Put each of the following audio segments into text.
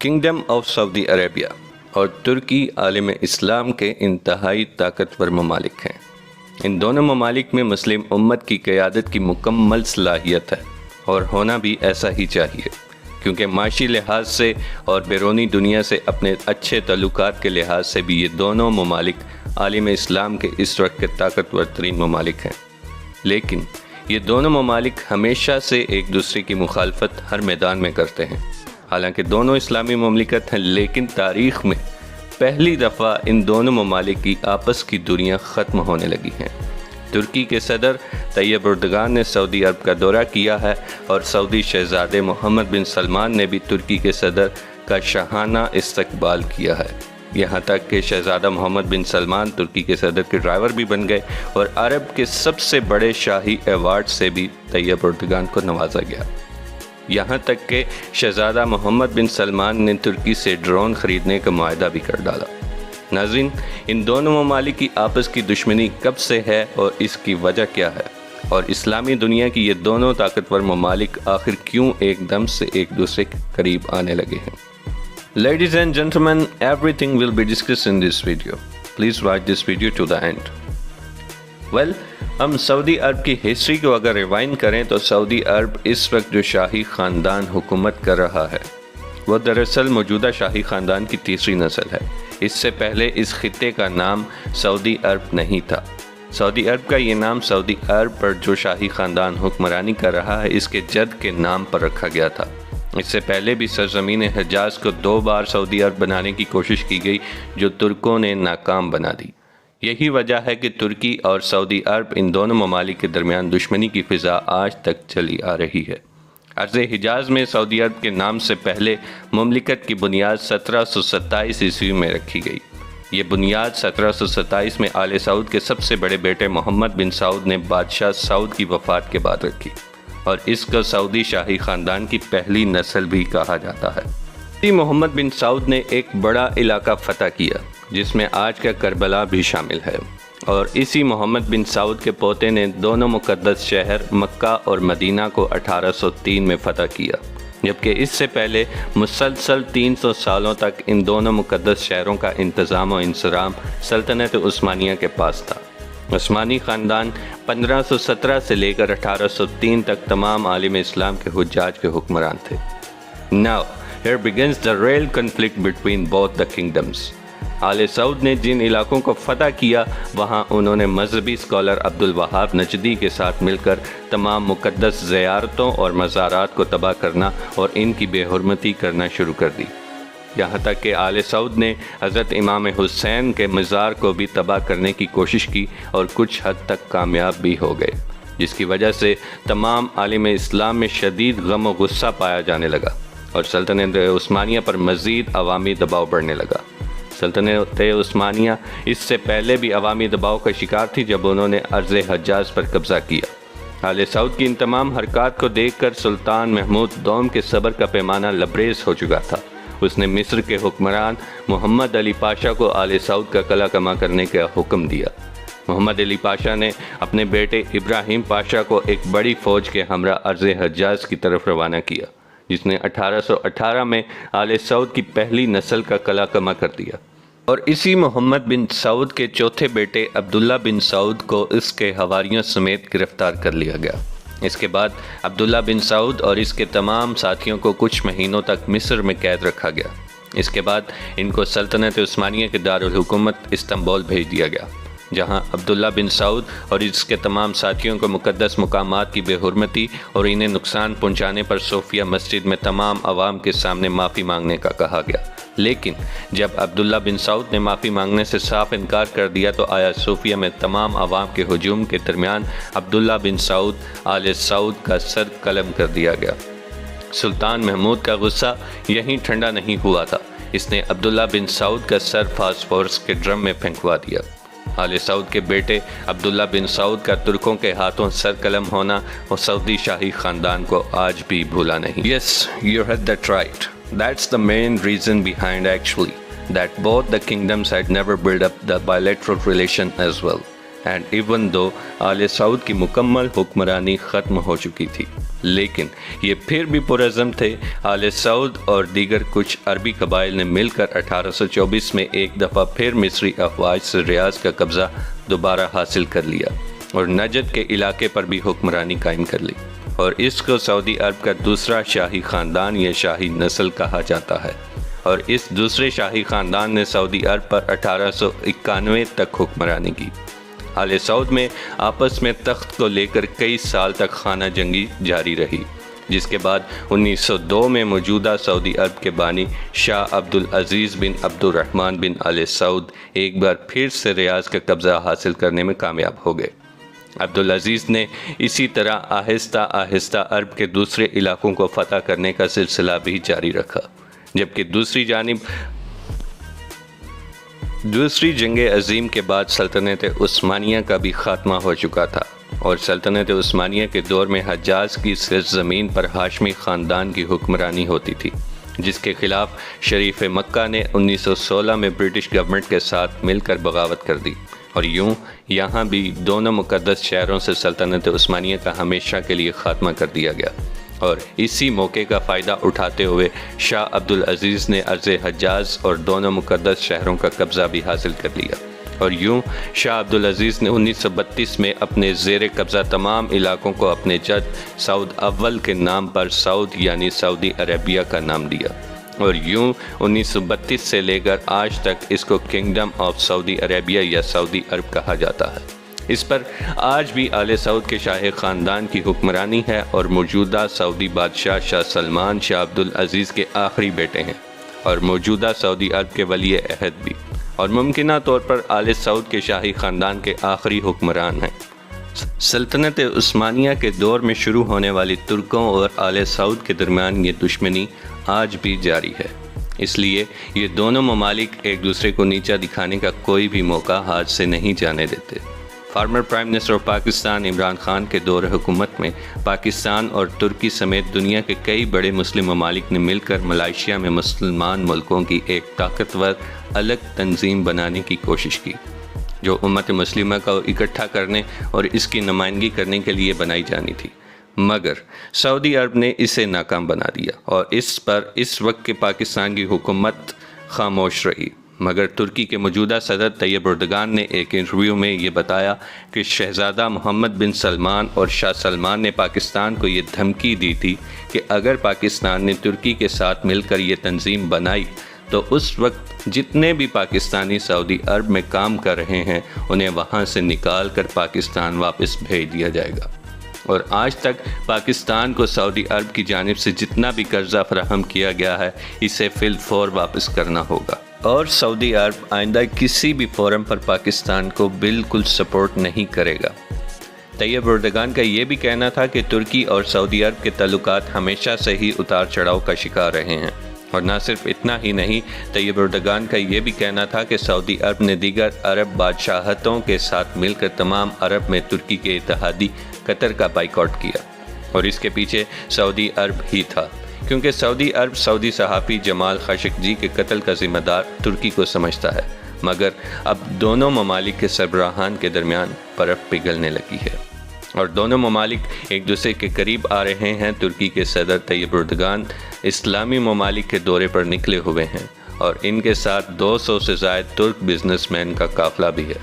Kingdom of Saudi Arabia اور ترکی عالم اسلام کے انتہائی طاقتور ممالک ہیں۔ ان دونوں ممالک میں مسلم امت کی قیادت کی مکمل صلاحیت ہے اور ہونا بھی ایسا ہی چاہیے، کیونکہ معاشی لحاظ سے اور بیرونی دنیا سے اپنے اچھے تعلقات کے لحاظ سے بھی یہ دونوں ممالک عالم اسلام کے اس وقت کے طاقتور ترین ممالک ہیں۔ لیکن یہ دونوں ممالک ہمیشہ سے ایک دوسرے کی مخالفت ہر میدان میں کرتے ہیں۔ حالانکہ دونوں اسلامی مملکت ہیں، لیکن تاریخ میں پہلی دفعہ ان دونوں ممالک کی آپس کی دوریاں ختم ہونے لگی ہیں۔ ترکی کے صدر طیب اردگان نے سعودی عرب کا دورہ کیا ہے اور سعودی شہزادے محمد بن سلمان نے بھی ترکی کے صدر کا شاہانہ استقبال کیا ہے۔ یہاں تک کہ شہزادہ محمد بن سلمان ترکی کے صدر کے ڈرائیور بھی بن گئے اور عرب کے سب سے بڑے شاہی ایوارڈ سے بھی طیب اردگان کو نوازا گیا۔ یہاں تک کہ شہزادہ محمد بن سلمان نے ترکی سے ڈرون خریدنے کا معاہدہ بھی کر ڈالا۔ ناظرین، ان دونوں ممالک کی آپس کی دشمنی کب سے ہے اور اس کی وجہ کیا ہے، اور اسلامی دنیا کی یہ دونوں طاقتور ممالک آخر کیوں ایک دم سے ایک دوسرے کے قریب آنے لگے ہیں؟ Ladies and gentlemen, everything will be discussed in this video. Please watch this video to the end. Well, ہم سعودی عرب کی ہسٹری کو اگر ریوائنڈ کریں تو سعودی عرب اس وقت جو شاہی خاندان حکومت کر رہا ہے وہ دراصل موجودہ شاہی خاندان کی تیسری نسل ہے۔ اس سے پہلے اس خطے کا نام سعودی عرب نہیں تھا۔ سعودی عرب کا یہ نام سعودی عرب پر جو شاہی خاندان حکمرانی کر رہا ہے اس کے جد کے نام پر رکھا گیا تھا۔ اس سے پہلے بھی سرزمین حجاز کو 2 بار سعودی عرب بنانے کی کوشش کی گئی جو ترکوں نے ناکام بنا دی۔ یہی وجہ ہے کہ ترکی اور سعودی عرب ان دونوں ممالک کے درمیان دشمنی کی فضا آج تک چلی آ رہی ہے۔ ارض حجاز میں سعودی عرب کے نام سے پہلے مملکت کی بنیاد 1727 عیسوی میں رکھی گئی۔ یہ بنیاد 1727 میں آل سعود کے سب سے بڑے بیٹے محمد بن سعود نے بادشاہ سعود کی وفات کے بعد رکھی، اور اس کو سعودی شاہی خاندان کی پہلی نسل بھی کہا جاتا ہے۔ محمد بن سعود نے ایک بڑا علاقہ فتح کیا جس میں آج کا کربلا بھی شامل ہے، اور اسی محمد بن سعود کے پوتے نے دونوں مقدس شہر مکہ اور مدینہ کو 1803 میں فتح کیا، جبکہ اس سے پہلے مسلسل 300 سالوں تک ان دونوں مقدس شہروں کا انتظام و انصرام سلطنت عثمانیہ کے پاس تھا۔ عثمانی خاندان 1517 سے لے کر 1803 تک تمام عالم اسلام کے حجاج کے حکمران تھے۔ Now, here begins the real conflict between both the kingdoms. آل سعود نے جن علاقوں کو فتح کیا وہاں انہوں نے مذہبی اسکالر عبد الوہاب نجدی کے ساتھ مل کر تمام مقدس زیارتوں اور مزارات کو تباہ کرنا اور ان کی بے حرمتی کرنا شروع کر دی۔ یہاں تک کہ آل سعود نے حضرت امام حسین کے مزار کو بھی تباہ کرنے کی کوشش کی اور کچھ حد تک کامیاب بھی ہو گئے، جس کی وجہ سے تمام عالم اسلام میں شدید غم و غصہ پایا جانے لگا اور سلطنت عثمانیہ پر مزید عوامی دباؤ بڑھنے لگا۔ سلطنت عثمانیہ اس سے پہلے بھی عوامی دباؤ کا شکار تھی جب انہوں نے ارض حجاز پر قبضہ کیا۔ آل سعود کی ان تمام حرکات کو دیکھ کر سلطان محمود دوم کے صبر کا پیمانہ لبریز ہو چکا تھا۔ اس نے مصر کے حکمران محمد علی پاشا کو آل سعود کا قلعہ کما کرنے کا حکم دیا۔ محمد علی پاشا نے اپنے بیٹے ابراہیم پاشا کو ایک بڑی فوج کے ہمراہ ارض حجاز کی طرف روانہ کیا، جس نے 1818 میں آل سعود کی پہلی نسل کا قلعہ کما کر دیا، اور اسی محمد بن سعود کے چوتھے بیٹے عبداللہ بن سعود کو اس کے حواریوں سمیت گرفتار کر لیا گیا۔ اس کے بعد عبداللہ بن سعود اور اس کے تمام ساتھیوں کو کچھ مہینوں تک مصر میں قید رکھا گیا۔ اس کے بعد ان کو سلطنت عثمانیہ کے دارالحکومت استنبول بھیج دیا گیا، جہاں عبداللہ بن سعود اور اس کے تمام ساتھیوں کو مقدس مقامات کی بے حرمتی اور انہیں نقصان پہنچانے پر صوفیہ مسجد میں تمام عوام کے سامنے معافی مانگنے کا کہا گیا۔ لیکن جب عبداللہ بن سعود نے معافی مانگنے سے صاف انکار کر دیا تو آیا صوفیہ میں تمام عوام کے ہجوم کے درمیان عبداللہ بن سعود آل سعود کا سر قلم کر دیا گیا۔ سلطان محمود کا غصہ یہیں ٹھنڈا نہیں ہوا تھا، اس نے عبداللہ بن سعود کا سر فاسفورس کے ڈرم میں پھینکوا دیا۔ آل سعود کے بیٹے عبداللہ بن سعود کا ترکوں کے ہاتھوں سر قلم ہونا اور سعودی شاہی خاندان کو آج بھی بھولا نہیں۔ Yes, you heard that right. That's the main reason behind actually that both the kingdoms had never built up the bilateral relation as well. And even though آل سعود کی مکمل حکمرانی ختم ہو چکی تھی، لیکن یہ پھر بھی پرعزم تھے۔ آل سعود اور دیگر کچھ عربی قبائل نے مل کر 1824 میں ایک دفعہ پھر مصری افواج سے ریاض کا قبضہ دوبارہ حاصل کر لیا اور نجد کے علاقے پر بھی حکمرانی قائم کر لی، اور اس کو سعودی عرب کا دوسرا شاہی خاندان یا شاہی نسل کہا جاتا ہے، اور اس دوسرے شاہی خاندان نے سعودی عرب پر 1891 تک حکمرانی کی۔ آل سعود میں آپس میں تخت کو لے کر کئی سال تک خانہ جنگی جاری رہی، جس کے بعد 1902 میں موجودہ سعودی عرب کے بانی شاہ عبدالعزیز بن عبد الرحمن بن آل سعود ایک بار پھر سے ریاض کا قبضہ حاصل کرنے میں کامیاب ہو گئے۔ عبدالعزیز نے اسی طرح آہستہ آہستہ عرب کے دوسرے علاقوں کو فتح کرنے کا سلسلہ بھی جاری رکھا، جبکہ دوسری جانب دوسری جنگ عظیم کے بعد سلطنت عثمانیہ کا بھی خاتمہ ہو چکا تھا، اور سلطنت عثمانیہ کے دور میں حجاز کی سرزمین پر ہاشمی خاندان کی حکمرانی ہوتی تھی، جس کے خلاف شریف مکہ نے 1916 میں برٹش گورنمنٹ کے ساتھ مل کر بغاوت کر دی، اور یوں یہاں بھی دونوں مقدس شہروں سے سلطنت عثمانیہ کا ہمیشہ کے لیے خاتمہ کر دیا گیا، اور اسی موقع کا فائدہ اٹھاتے ہوئے شاہ عبدالعزیز نے ارض حجاز اور دونوں مقدس شہروں کا قبضہ بھی حاصل کر لیا، اور یوں شاہ عبدالعزیز نے 1932 میں اپنے زیر قبضہ تمام علاقوں کو اپنے جد سعود اول کے نام پر سعود یعنی سعودی عربیہ کا نام دیا، اور یوں 1932 سے لے کر آج تک اس کو کنگڈم آف سعودی عربیہ یا سعودی عرب کہا جاتا ہے۔ اس پر آج بھی آل سعود کے شاہ خاندان کی حکمرانی ہے، اور موجودہ سعودی بادشاہ شاہ سلمان شاہ عبدالعزیز کے آخری بیٹے ہیں، اور موجودہ سعودی عرب کے ولی عہد بھی، اور ممکنہ طور پر آل سعود کے شاہی خاندان کے آخری حکمران ہیں۔ سلطنت عثمانیہ کے دور میں شروع ہونے والی ترکوں اور آل سعود کے درمیان یہ دشمنی آج بھی جاری ہے، اس لیے یہ دونوں ممالک ایک دوسرے کو نیچا دکھانے کا کوئی بھی موقع ہاتھ سے نہیں جانے دیتے۔ Former prime minister of Pakistan Imran Khan کے دور حکومت میں پاکستان اور ترکی سمیت دنیا کے کئی بڑے مسلم ممالک نے مل کر ملائیشیا میں مسلمان ملکوں کی ایک طاقتور الگ تنظیم بنانے کی کوشش کی، جو امت مسلمہ کو اکٹھا کرنے اور اس کی نمائندگی کرنے کے لیے بنائی جانی تھی، مگر سعودی عرب نے اسے ناکام بنا دیا، اور اس پر اس وقت کے پاکستان کی حکومت خاموش رہی۔ مگر ترکی کے موجودہ صدر طیب اردگان نے ایک انٹرویو میں یہ بتایا کہ شہزادہ محمد بن سلمان اور شاہ سلمان نے پاکستان کو یہ دھمکی دی تھی کہ اگر پاکستان نے ترکی کے ساتھ مل کر یہ تنظیم بنائی تو اس وقت جتنے بھی پاکستانی سعودی عرب میں کام کر رہے ہیں انہیں وہاں سے نکال کر پاکستان واپس بھیج دیا جائے گا، اور آج تک پاکستان کو سعودی عرب کی جانب سے جتنا بھی قرضہ فراہم کیا گیا ہے اسے فی الفور واپس کرنا ہوگا، اور سعودی عرب آئندہ کسی بھی فورم پر پاکستان کو بالکل سپورٹ نہیں کرے گا۔ طیب اردگان کا یہ بھی کہنا تھا کہ ترکی اور سعودی عرب کے تعلقات ہمیشہ سے ہی اتار چڑھاؤ کا شکار رہے ہیں، اور نہ صرف اتنا ہی نہیں، طیب اردگان کا یہ بھی کہنا تھا کہ سعودی عرب نے دیگر عرب بادشاہتوں کے ساتھ مل کر تمام عرب میں ترکی کے اتحادی قطر کا بائیکاٹ کیا، اور اس کے پیچھے سعودی عرب ہی تھا، کیونکہ سعودی عرب سعودی صحافی جمال خاشقجی کے قتل کا ذمہ دار ترکی کو سمجھتا ہے، مگر اب دونوں ممالک کے سربراہان کے درمیان برف پگھلنے لگی ہے، اور دونوں ممالک ایک دوسرے کے قریب آ رہے ہیں۔ ترکی کے صدر طیب اردگان اسلامی ممالک کے دورے پر نکلے ہوئے ہیں، اور ان کے ساتھ 200 سے زائد ترک بزنس مین کا قافلہ بھی ہے،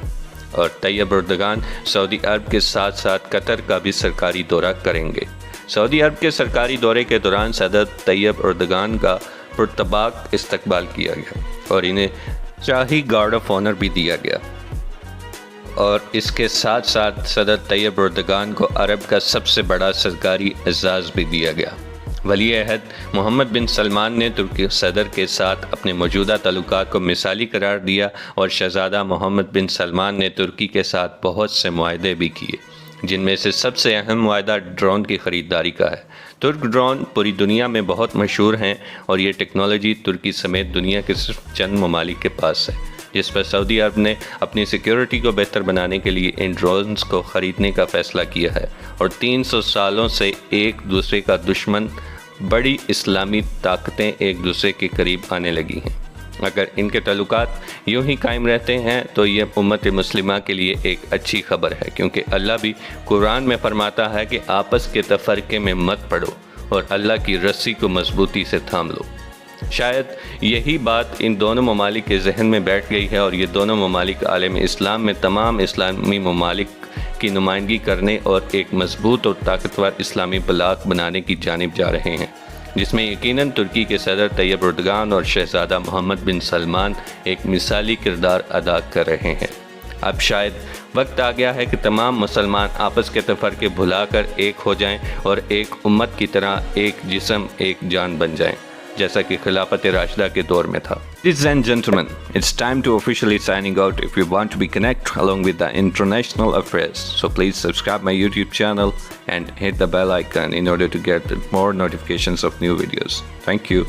اور طیب اردگان سعودی عرب کے ساتھ ساتھ قطر کا بھی سرکاری دورہ کریں گے۔ سعودی عرب کے سرکاری دورے کے دوران صدر طیب اردگان کا پرتپاک استقبال کیا گیا، اور انہیں شاہی گارڈ آف آنر بھی دیا گیا، اور اس کے ساتھ ساتھ صدر طیب اردگان کو عرب کا سب سے بڑا سرکاری اعزاز بھی دیا گیا۔ ولی عہد محمد بن سلمان نے ترکی صدر کے ساتھ اپنے موجودہ تعلقات کو مثالی قرار دیا، اور شہزادہ محمد بن سلمان نے ترکی کے ساتھ بہت سے معاہدے بھی کیے، جن میں سے سب سے اہم معاہدہ ڈرون کی خریداری کا ہے۔ ترک ڈرون پوری دنیا میں بہت مشہور ہیں، اور یہ ٹیکنالوجی ترکی سمیت دنیا کے صرف چند ممالک کے پاس ہے، جس پر سعودی عرب نے اپنی سیکیورٹی کو بہتر بنانے کے لیے ان ڈرونز کو خریدنے کا فیصلہ کیا ہے، اور 300 سالوں سے ایک دوسرے کا دشمن بڑی اسلامی طاقتیں ایک دوسرے کے قریب آنے لگی ہیں۔ اگر ان کے تعلقات یوں ہی قائم رہتے ہیں تو یہ امت مسلمہ کے لیے ایک اچھی خبر ہے، کیونکہ اللہ بھی قرآن میں فرماتا ہے کہ آپس کے تفرقے میں مت پڑو اور اللہ کی رسی کو مضبوطی سے تھام لو۔ شاید یہی بات ان دونوں ممالک کے ذہن میں بیٹھ گئی ہے اور یہ دونوں ممالک عالم اسلام میں تمام اسلامی ممالک کی نمائندگی کرنے اور ایک مضبوط اور طاقتور اسلامی بلاک بنانے کی جانب جا رہے ہیں، جس میں یقیناً ترکی کے صدر طیب اردگان اور شہزادہ محمد بن سلمان ایک مثالی کردار ادا کر رہے ہیں۔ اب شاید وقت آ گیا ہے کہ تمام مسلمان آپس کے تفرقے بھلا کر ایک ہو جائیں اور ایک امت کی طرح ایک جسم ایک جان بن جائیں، جیسا کہ خلافت راشدہ کے دور میں تھا۔ Ladies and gentlemen, it's time to officially signing out. If you want to be connected along with the international affairs, so please subscribe my YouTube channel and hit the bell icon in order to get more notifications of new videos. Thank you.